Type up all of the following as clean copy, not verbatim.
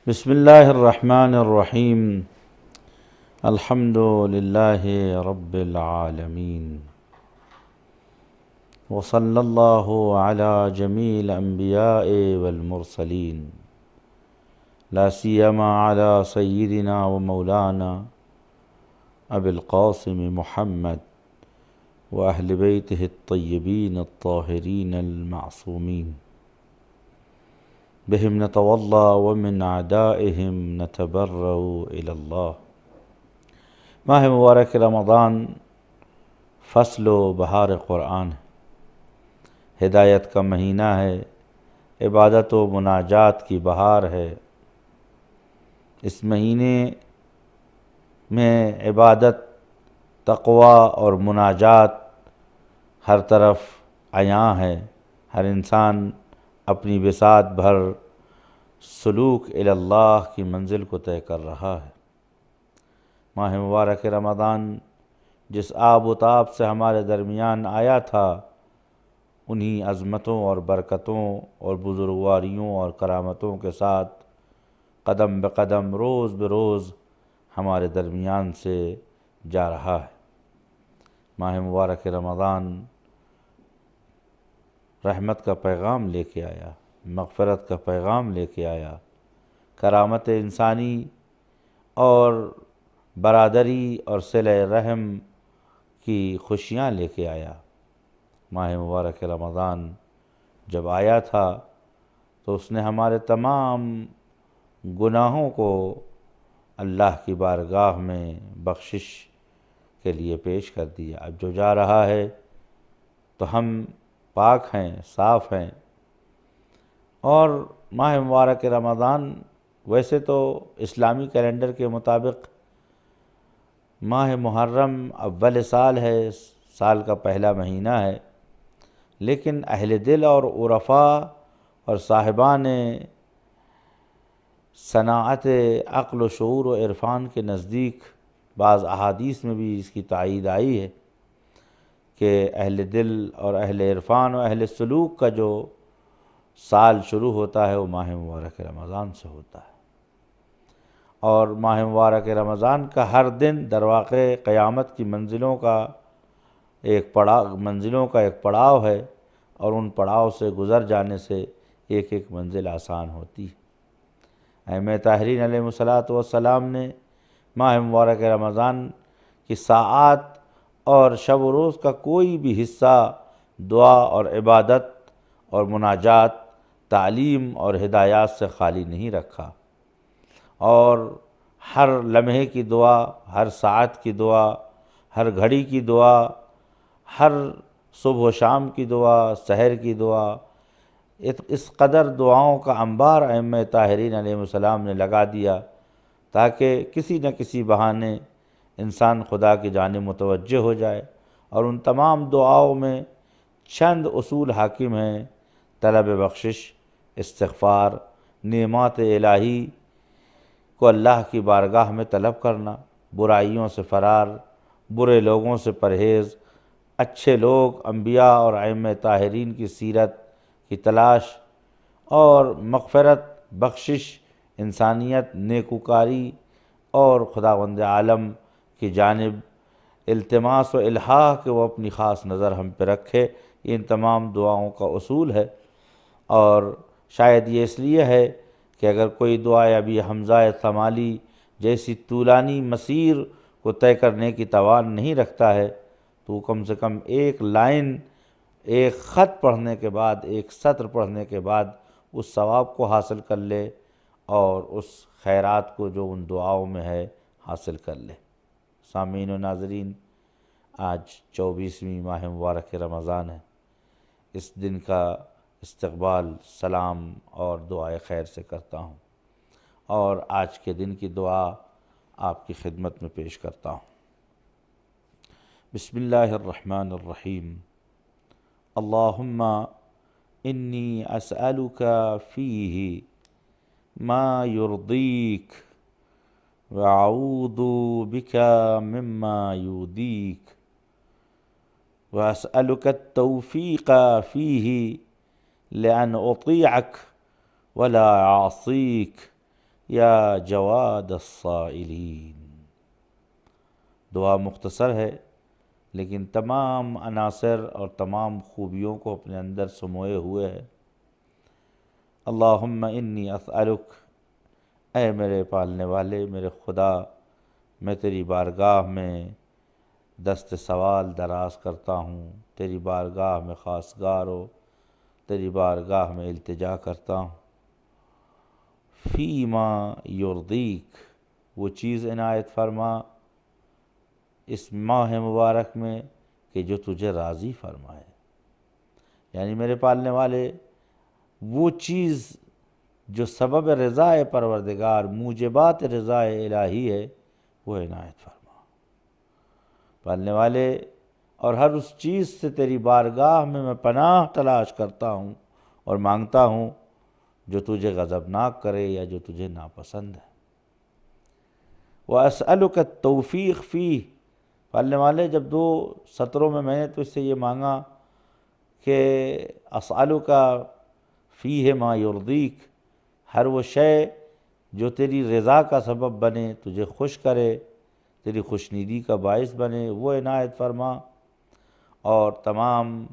بسم اللہ الرحمن الرحیم الحمد للہ رب العالمین وصلی اللہ علی جمیع الانبیاء والمرسلین لا سیما علی سیدنا و مولانا ابی القاسم محمد و اہل بیتہ الطیبین الطاہرین المعصومین بہم نتولی ومن اعدائہم نتبرأ الی اللہ۔ ماہ مبارک رمضان فصل و بہار قرآن ہے، ہدایت کا مہینہ ہے، عبادت و مناجات کی بہار ہے۔ اس مہینے میں عبادت، تقوی اور مناجات ہر طرف عیاں ہے۔ ہر انسان اپنی بساط بھر سلوک الی اللہ کی منزل کو طے کر رہا ہے۔ ماہ مبارک رمضان جس آب و تاب سے ہمارے درمیان آیا تھا، انہی عظمتوں اور برکتوں اور بزرگواریوں اور کرامتوں کے ساتھ قدم بقدم روز بروز ہمارے درمیان سے جا رہا ہے۔ ماہ مبارک رمضان رحمت کا پیغام لے کے آیا، مغفرت کا پیغام لے کے آیا، کرامت انسانی اور برادری اور صلہ رحم کی خوشیاں لے کے آیا۔ ماہ مبارک رمضان جب آیا تھا تو اس نے ہمارے تمام گناہوں کو اللہ کی بارگاہ میں بخشش کے لیے پیش کر دیا۔ اب جو جا رہا ہے تو ہم پاک ہیں، صاف ہیں۔ اور ماہ مبارک رمضان ویسے تو اسلامی کیلنڈر کے مطابق ماہ محرم اول سال ہے، سال کا پہلا مہینہ ہے، لیکن اہل دل اور عرفاء اور صاحبان صناعت عقل و شعور و عرفان کے نزدیک بعض احادیث میں بھی اس کی تائید آئی ہے کہ اہل دل اور اہل عرفان و اہل سلوک کا جو سال شروع ہوتا ہے وہ ماہ مبارک رمضان سے ہوتا ہے۔ اور ماہ مبارک رمضان کا ہر دن در واقع قیامت کی منزلوں کا ایک پڑاؤ ہے، اور ان پڑاؤ سے گزر جانے سے ایک ایک منزل آسان ہوتی ہے۔ ائمہ طاہرین علیہ السلام نے ماہ مبارک رمضان کی ساعات اور شب و روز کا کوئی بھی حصہ دعا اور عبادت اور مناجات، تعلیم اور ہدایات سے خالی نہیں رکھا، اور ہر لمحے کی دعا، ہر ساعت کی دعا، ہر گھڑی کی دعا، ہر صبح و شام کی دعا، سحر کی دعا، اس قدر دعاؤں کا انبار ائمہ طاہرین علیہ السلام نے لگا دیا تاکہ کسی نہ کسی بہانے انسان خدا کی جانب متوجہ ہو جائے۔ اور ان تمام دعاؤں میں چند اصول حاکم ہیں: طلب بخشش، استغفار، نعمات الہی کو اللہ کی بارگاہ میں طلب کرنا، برائیوں سے فرار، برے لوگوں سے پرہیز، اچھے لوگ، انبیاء اور ائمہ طاہرین کی سیرت کی تلاش، اور مغفرت، بخشش، انسانیت، نیکوکاری اور خداوند عالم کی جانب التماس و الحاح کہ وہ اپنی خاص نظر ہم پہ رکھے۔ ان تمام دعاؤں کا اصول ہے، اور شاید یہ اس لیے ہے کہ اگر کوئی دعا ابی حمزہ ثمالی جیسی طولانی مسیر کو طے کرنے کی توان نہیں رکھتا ہے تو وہ کم سے کم ایک لائن، ایک خط پڑھنے کے بعد، ایک سطر پڑھنے کے بعد اس ثواب کو حاصل کر لے اور اس خیرات کو جو ان دعاؤں میں ہے حاصل کر لے۔ سامعین و ناظرین، آج 24ویں ماہ مبارک رمضان ہے۔ اس دن کا استقبال سلام اور دعائے خیر سے کرتا ہوں، اور آج کے دن کی دعا آپ کی خدمت میں پیش کرتا ہوں۔ بسم اللہ الرحمن الرحیم۔ اللہم انی اسألک فیہ ما یرضیک واعوذ بک مما یؤذیک واسألک التوفیق فیہ لأن اطیعک ولا اعصیک یا جواد السائلین۔ دعا مختصر ہے لیکن تمام عناصر اور تمام خوبیوں کو اپنے اندر سموئے ہوئے ہے۔ اللہم انی اسألک، اے میرے پالنے والے میرے خدا، میں تیری بارگاہ میں دست سوال دراز کرتا ہوں، تیری بارگاہ میں خواستگار ہو، تیری بارگاہ میں التجا کرتا ہوں۔ فیما یرضیک، وہ چیز عنایت فرما اس ماہ مبارک میں کہ جو تجھے راضی فرمائے، یعنی میرے پالنے والے وہ چیز جو سبب رضا پروردگار، موجبات رضا الہی ہے، وہ عنایت فرما پالنے والے۔ اور ہر اس چیز سے تیری بارگاہ میں پناہ تلاش کرتا ہوں اور مانگتا ہوں جو تجھے غضبناک کرے یا جو تجھے ناپسند ہے۔ وَأَسْأَلُكَ التَّوْفِيقَ فِيهِ، پالنے والے جب دو سطروں میں نے تو اس سے یہ مانگا کہ أَسْأَلُكَ فِيهِ مَا يُرْضِيكَ، ہر وہ شے جو تیری رضا کا سبب بنے، تجھے خوش کرے، تیری خوشنودی کا باعث بنے، وہ عنایت فرما۔ اور تمام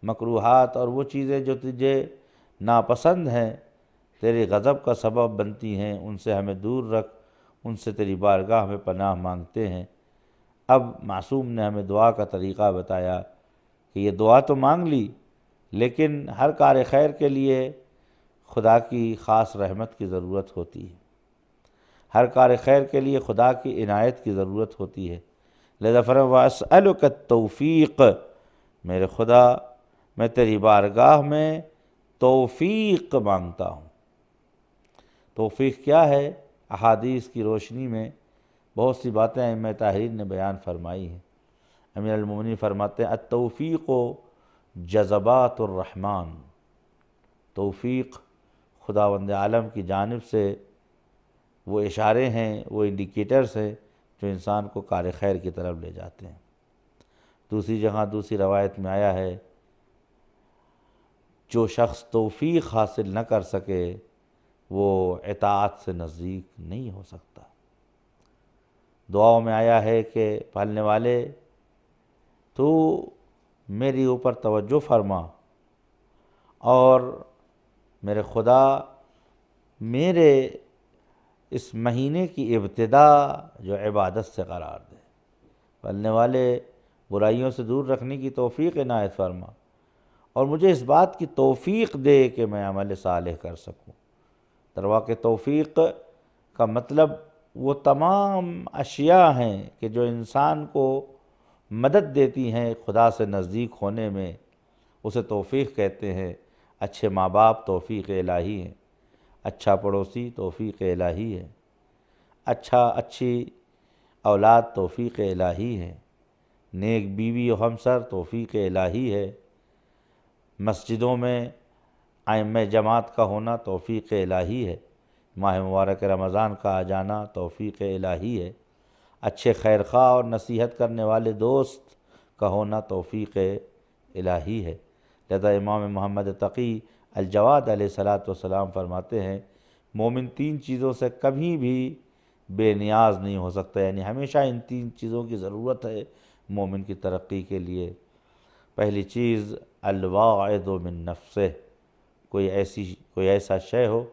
مکروہات اور وہ چیزیں جو تجھے ناپسند ہیں، تیرے غضب کا سبب بنتی ہیں، ان سے ہمیں دور رکھ، ان سے تیری بارگاہ میں پناہ مانگتے ہیں۔ اب معصوم نے ہمیں دعا کا طریقہ بتایا کہ یہ دعا تو مانگ لی، لیکن ہر کار خیر کے لیے خدا کی خاص رحمت کی ضرورت ہوتی ہے، ہر کار خیر کے لیے خدا کی عنایت کی ضرورت ہوتی ہے۔ لہذا فرمایا وَأَسْأَلُكَ التَّوْفِيقَ، میرے خدا میں تیری بارگاہ میں توفیق مانگتا ہوں۔ توفیق کیا ہے؟ احادیث کی روشنی میں بہت سی باتیں ائمہ طاہرین نے بیان فرمائی ہیں۔ امیر المومنین فرماتے ہیں التوفیق جذبات الرحمن، توفیق خداوند عالم کی جانب سے وہ اشارے ہیں، وہ انڈیکیٹرز ہیں جو انسان کو کار خیر کی طرف لے جاتے ہیں۔ دوسری جگہ دوسری روایت میں آیا ہے جو شخص توفیق حاصل نہ کر سکے وہ اطاعت سے نزدیک نہیں ہو سکتا۔ دعاؤں میں آیا ہے کہ پالنے والے تو میری اوپر توجہ فرما اور میرے خدا میرے اس مہینے کی ابتدا جو عبادت سے قرار دے، پالنے والے برائیوں سے دور رکھنے کی توفیق عنایت فرما اور مجھے اس بات کی توفیق دے کہ میں عمل صالح کر سکوں۔ درواقع توفیق کا مطلب وہ تمام اشیاء ہیں کہ جو انسان کو مدد دیتی ہیں خدا سے نزدیک ہونے میں، اسے توفیق کہتے ہیں۔ اچھے ماں باپ توفیق الہی ہیں، اچھا پڑوسی توفیق الہی ہے، اچھی اولاد توفیق الہی ہے، نیک بیوی و ہمسر توفیق الہی ہے، مسجدوں میں ائمہ جماعت کا ہونا توفیق الہی ہے، ماہ مبارک رمضان کا آ جانا توفیق الہی ہے، اچھے خیر خواہ اور نصیحت کرنے والے دوست کا ہونا توفیق الہی ہے۔ لہذا امام محمد تقی الجواد علیہ السلام فرماتے ہیں مومن تین چیزوں سے کبھی بھی بے نیاز نہیں ہو سکتا، یعنی ہمیشہ ان تین چیزوں کی ضرورت ہے مومن کی ترقی کے لیے۔ پہلی چیز الواعظ من نفسہ، کوئی ایسا شے ہو،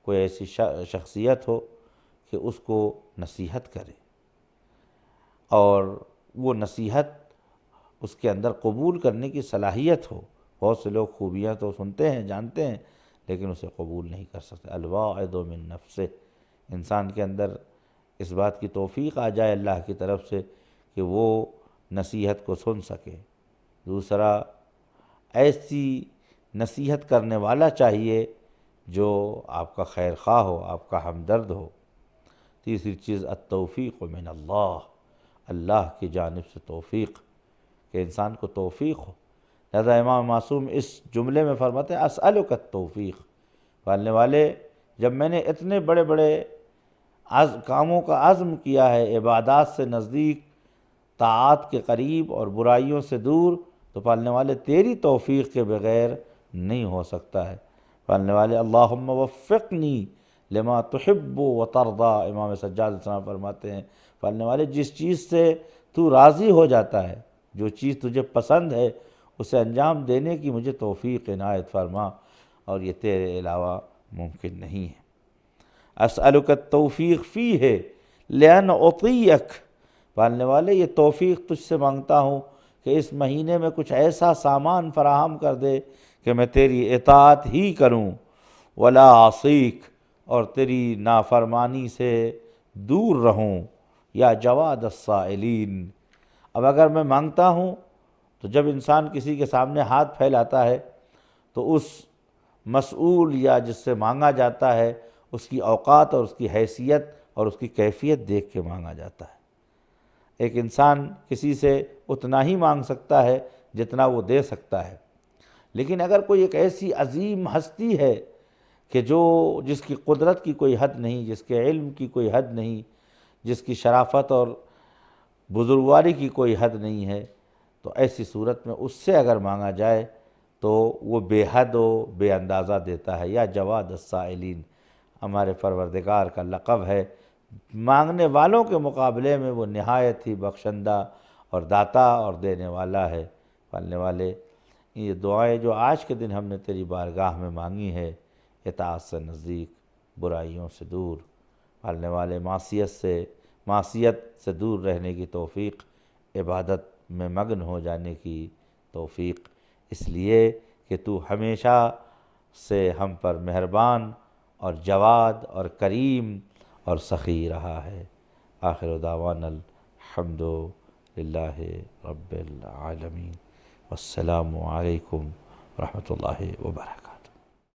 کوئی ایسی شخصیت ہو کہ اس کو نصیحت کرے اور وہ نصیحت اس کے اندر قبول کرنے کی صلاحیت ہو۔ بہت سے لوگ خوبیاں تو سنتے ہیں جانتے ہیں لیکن اسے قبول نہیں کر سکتے۔ الواعظ من نفسہ، انسان کے اندر اس بات کی توفیق آ جائے اللہ کی طرف سے کہ وہ نصیحت کو سن سکے۔ دوسرا ایسی نصیحت کرنے والا چاہیے جو آپ کا خیر خواہ ہو، آپ کا ہمدرد ہو۔ تیسری چیز التوفیق من اللہ، اللہ کی جانب سے توفیق، کہ انسان کو توفیق ہو۔ لہذا امام معصوم اس جملے میں فرماتے ہیں اسألک التوفیق، پالنے والے جب میں نے اتنے بڑے بڑے کاموں کا عزم کیا ہے، عبادات سے نزدیک، طاعات کے قریب اور برائیوں سے دور، تو پالنے والے تیری توفیق کے بغیر نہیں ہو سکتا ہے۔ پالنے والے اللہم وفقنی لما تحب و ترضا، امام سجاد علیہ السلام فرماتے ہیں پڑھنے والے جس چیز سے تو راضی ہو جاتا ہے، جو چیز تجھے پسند ہے اسے انجام دینے کی مجھے توفیق عنایت فرما، اور یہ تیرے علاوہ ممکن نہیں ہے۔ اسألک التوفیق فیہ لأن اطیعک، پالنے والے یہ توفیق تجھ سے مانگتا ہوں کہ اس مہینے میں کچھ ایسا سامان فراہم کر دے کہ میں تیری اطاعت ہی کروں، ولا عصیک، اور تیری نافرمانی سے دور رہوں، یا جواد السائلین۔ اب اگر میں مانگتا ہوں تو جب انسان کسی کے سامنے ہاتھ پھیلاتا ہے تو اس مسئول یا جس سے مانگا جاتا ہے اس کی اوقات اور اس کی حیثیت اور اس کی کیفیت دیکھ کے مانگا جاتا ہے۔ ایک انسان کسی سے اتنا ہی مانگ سکتا ہے جتنا وہ دے سکتا ہے، لیکن اگر کوئی ایک ایسی عظیم ہستی ہے کہ جس کی قدرت کی کوئی حد نہیں، جس کے علم کی کوئی حد نہیں، جس کی شرافت اور بزرگواری کی کوئی حد نہیں ہے، تو ایسی صورت میں اس سے اگر مانگا جائے تو وہ بے حد و بے اندازہ دیتا ہے۔ یا جواد السائلین ہمارے پروردگار کا لقب ہے، مانگنے والوں کے مقابلے میں وہ نہایت ہی بخشندہ اور داتا اور دینے والا ہے۔ پالنے والے یہ دعائیں جو آج کے دن ہم نے تیری بارگاہ میں مانگی ہے، اطاعت سے نزدیک، برائیوں سے دور، پالنے والے معصیت سے دور رہنے کی توفیق، عبادت میں مگن ہو جانے کی توفیق، اس لیے کہ تو ہمیشہ سے ہم پر مہربان اور جواد اور کریم اور سخی رہا ہے۔ آخر دعوانا الحمد للہ رب العالمین، والسلام علیکم ورحمۃ اللہ وبرکاتہ۔